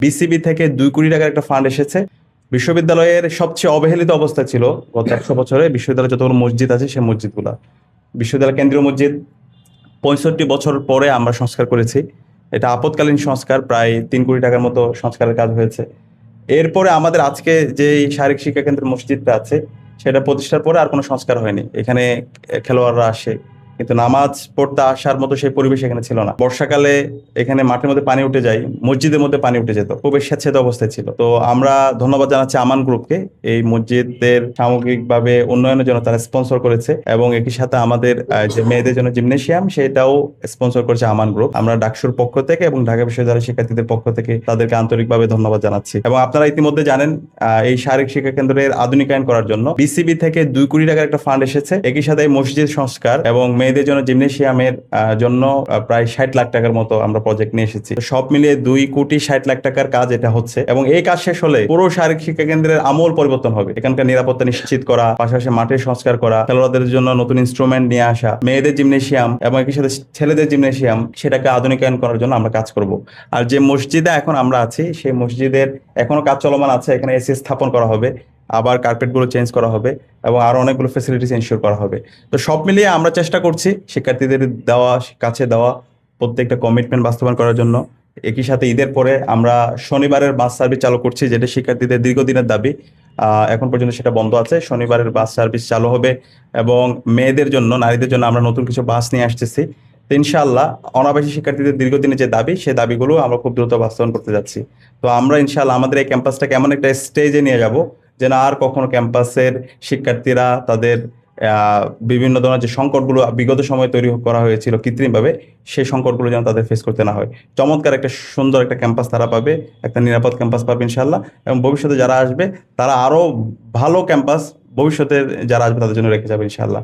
BCB থেকে 2 কোটি টাকার একটা ফান্ড এসেছে। বিশ্ববিদ্যালয়ের সবচেয়ে অবহেলিত অবস্থা ছিল গত 100 বছরে বিশ্ববিদ্যালয়ে যতগুলো মসজিদ আছে সেই মসজিদগুলা। বিশ্ববিদ্যালয় কেন্দ্রীয় মসজিদ 65 বছর পরে আমরা সংস্কার করেছি। এটা আপৎকালীন সংস্কার, প্রায় 3 কোটি টাকার মতো সংস্কারের কাজ হয়েছে। এরপরে আমাদের আজকে যে শারীরিক শিক্ষা কেন্দ্রের মসজিদটা আছে সেটা প্রতিষ্ঠার পরে আর কোনো সংস্কার হয়নি। এখানে খেলোয়াড়রা আসে, কিন্তু নামাজ পড়তে আসার মতো সেই পরিবেশ এখানে ছিল না। বর্ষাকালে এখানে মাঠের মধ্যে পানি উঠে যায়, মসজিদের মধ্যে পানি উঠে যেত, খুবই স্যাঁতসেঁতে অবস্থায় ছিল। তো আমরা ধন্যবাদ জানাচ্ছি আমান গ্রুপকে, এই মসজিদের সামগ্রিকভাবে উন্নয়নের জন্য তারা স্পন্সর করেছে, এবং একই সাথে আমাদের যে মেয়েদের জন্য জিমনেশিয়াম সেটাও স্পন্সর করেছে আমান গ্রুপ। আমরা ডাকসুর পক্ষ থেকে এবং ঢাকা বিশ্ববিদ্যালয়ের শিক্ষার্থীদের পক্ষ থেকে তাদেরকে আন্তরিকভাবে ধন্যবাদ জানাচ্ছি। এবং আপনারা ইতিমধ্যে জানেন এই শারীরিক শিক্ষা কেন্দ্রের আধুনিকায়ন করার জন্য বিসিবি থেকে 2 কোটি টাকার একটা ফান্ড এসেছে। একই সাথে এই মসজিদ সংস্কার এবং মেয়েদের জন্য জিমনেশিয়ামের জন্য প্রায় 60 লাখ টাকার মতো আমরা প্রজেক্ট নিয়ে এসেছি। তো সব মিলিয়ে 2,60,00,000 টাকার কাজ এটা হচ্ছে, এবং এই কাজ শেষ হলে পুরো শারীরিক শিক্ষা কেন্দ্রের আমূল পরিবর্তন হবে। এখানকার নিরাপত্তা নিশ্চিত করা, পাশাপাশি মাঠের সংস্কার করা, খেলোয়াড়দের জন্য নতুন ইনস্ট্রুমেন্ট নিয়ে আসা, মেয়েদের জিমনেশিয়াম এবং একই সাথে ছেলেদের জিমনেশিয়াম সেটাকে আধুনিকায়ন করার জন্য আমরা কাজ করব। আর যে মসজিদে এখন আমরা আছি সেই মসজিদের এখনো কাজ চলমান আছে। এখানে এসি স্থাপন করা হবে, আবার কার্পেটগুলো চেঞ্জ করা হবে, এবং আরো অনেকগুলো ফ্যাসিলিটিস এনশিওর করা হবে। তো সব মিলিয়ে আমরা চেষ্টা করছি শিক্ষার্থীদের কাছে দেওয়া প্রত্যেকটা কমিটমেন্ট বাস্তবায়ন করার জন্য। একই সাথে ঈদের পরে আমরা শনিবারের বাস সার্ভিস চালু করছি, যেটা শিক্ষার্থীদের দীর্ঘদিনের দাবি। এখন পর্যন্ত সেটা বন্ধ আছে। শনিবারের বাস সার্ভিস চালু হবে, এবং মেয়েদের জন্য, নারীদের জন্য আমরা নতুন কিছু বাস নিয়ে আসতেছি। তো ইনশাআল্লাহ অনাবাসী শিক্ষার্থীদের দীর্ঘদিনের যে দাবি, সেই দাবিগুলো আমরা খুব দ্রুত বাস্তবায়ন করতে যাচ্ছি। তো আমরা ইনশাআল্লাহ আমাদের এই ক্যাম্পাসটাকে এমন একটা স্টেজে নিয়ে যাব যেন আর কখনো ক্যাম্পাসের শিক্ষার্থীরা তাদের বিভিন্ন ধরনের যে সংকটগুলো বিগত সময়ে তৈরি করা হয়েছিল কৃত্রিমভাবে, সেই সংকটগুলো যেন তাদের ফেস করতে না হয়। চমৎকার একটা সুন্দর একটা ক্যাম্পাস তারা পাবে, একটা নিরাপদ ক্যাম্পাস পাবে ইনশাআল্লাহ। এবং ভবিষ্যতে যারা আসবে তারা আরো ভালো ক্যাম্পাস ভবিষ্যতে যারা আসবে তাদের জন্য রেখে যাবে ইনশাআল্লাহ।